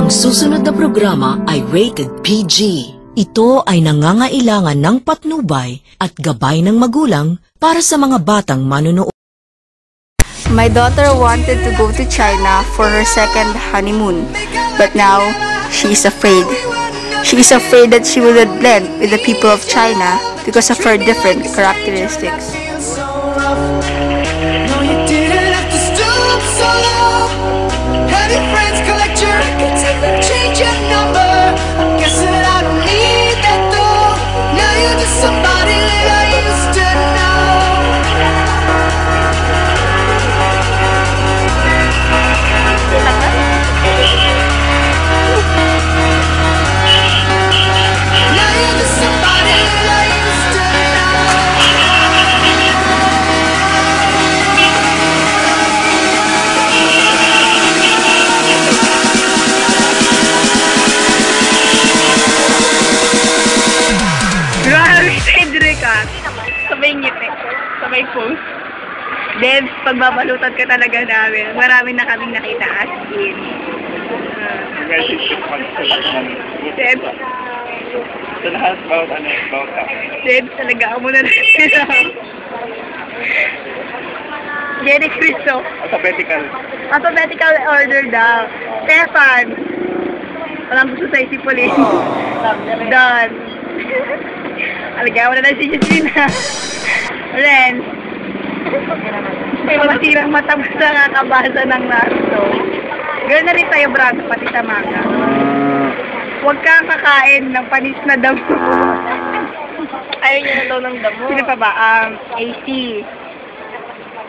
Ang susunod na programa ay rated PG. Ito ay nangangailangan ng patnubay at gabay ng magulang para sa mga batang manunood. My daughter wanted to go to China for her second honeymoon, but now she is afraid. She is afraid that she will not blend with the people of China because of her different characteristics. Sabay ngiti, sabay post. Then, pagbabalutan ka talaga namin, marami na kaming nakita as in. Then, talaga mo na sila. Jenny Cristo. Alphabetical order daw. Stefan. Walang gusto sa isipolin. Don. Alagaw na lang si Justina. Ren. Masirang mata mo sa kakabasa ng nato. Ganoon na rin tayo, Brad, pati sa manga. Huwag kang kakain ng panis na damo. Ayaw niya na daw ng damo. Sino pa ba? AC.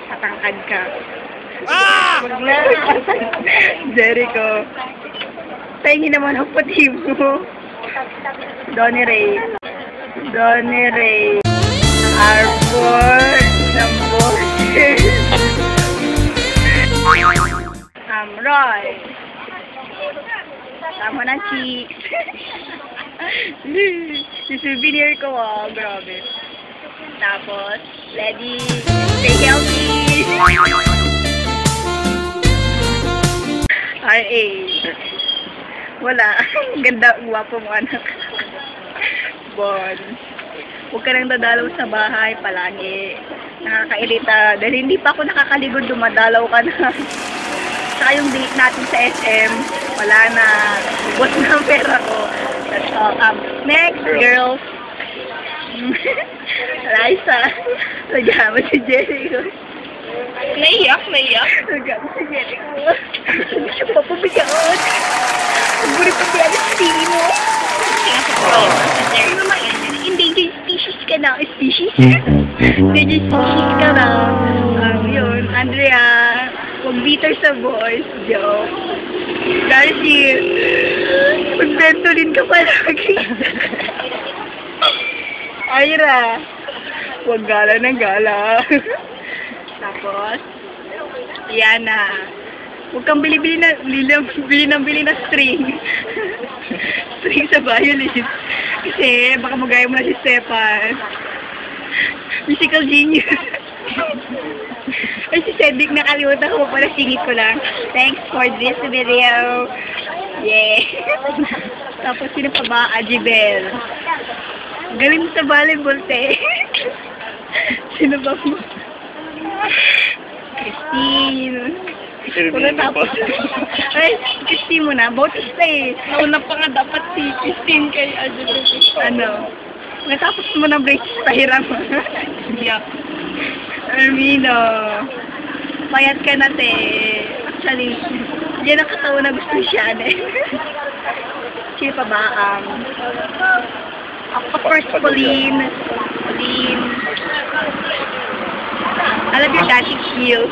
Tatangkad ka. Huwag na. Jericho. Pahingin naman ang puti mo. Donnie Ray. Arbor ng boses. Roy. Tama na, Chi. Si souvenir ko, grabe. Tapos, Lady, stay healthy. RA. Wala. Ganda, guwapo mo, anak. Bon. Huwag ka nang dadalaw sa bahay palagi. Nakakairita. Dahil hindi pa ako nakakaligod, dumadalaw ka na. Saka yung date natin sa SM, wala na. Ubos na ang pera ko. That's all. Next, girls. Liza. Nagyama si Jericho. Naiyak. Nagyama si Jericho. Hindi siya papabigaan. Pagbulit pa siya sa tingin mo. Endangered species ka na. Endangered species ka na. Yun. Andrea, huwag bitter sa boys. Joke. Darcy, mag-ventolin ka palagi. Ira, huwag gala ng gala. Tapos, Yana, huwag kang bili na string. String sa violin. Kasi baka magaya mo na si Stefan. Musical genius. Ay, si Cedric, nakalimutan ko pala, singit ko lang. Thanks for this video. Yeah. Tapos sino pa ba? Ajibel. Galing sa volleyball, te. Sino ba mo? Christine. Wala tapos. Ay, Christine mo na. Bautista eh. Nauna pa nga dapat si Christine kay Ajibel. Ano? Natapos mo na break. Pahiram mo. Yak. Armino. Payat ka na, te. Actually, yan ang katawan na gusto siya, eh. Sino pa ba? Of course, Pauline. I love your dancing skills.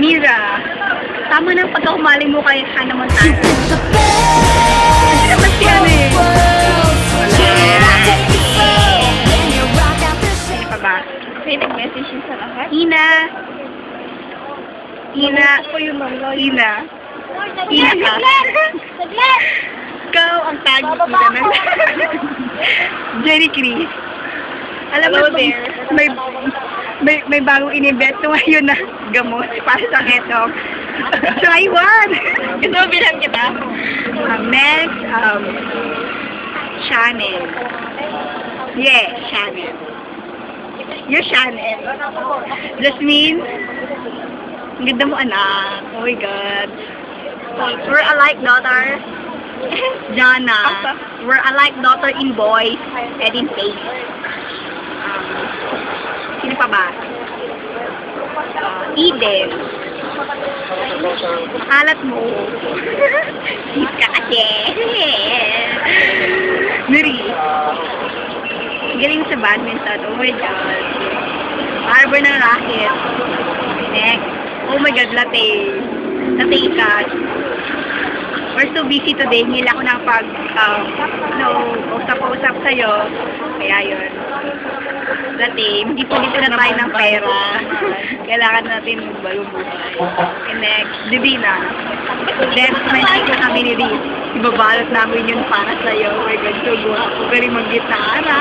Mira. Tama na pagkaumali mo kay Hannah Montana. Hindi naman siya, eh. Sino pa ba? May nag-message yun sa lahat? Ina ka. Ikaw ang tagi ko naman. Jenny Chris. Alam mo, may bagong in-invento ngayon na gamot para sa ketong. Try one! Ito, bilang kita. Next, Shannon. Yeah, Shannon. You're Shannon. Jasmine. Ang ganda mo, anak. Oh my God. We're alike daughters. Jana. We're alike daughter in voice and in face. Sino pa ba? Eden. Alat mo. Sis ka kasi. Nuri. Galing sa badminton. Oh my God. Arbor ng racket. Next. Oh my God, latte. Latte ikat. We're so busy today. Hindi ako ng usap-usap sa'yo. Kaya yun. Dati, hindi po dito na tayo ng pera. Kailangan natin magbalong buhay. And next, Divina. Then, may nakita kami ni Riz. Ibabalot namin yun para sa'yo. Oh my God, so guwapo. Galing mag-gitara.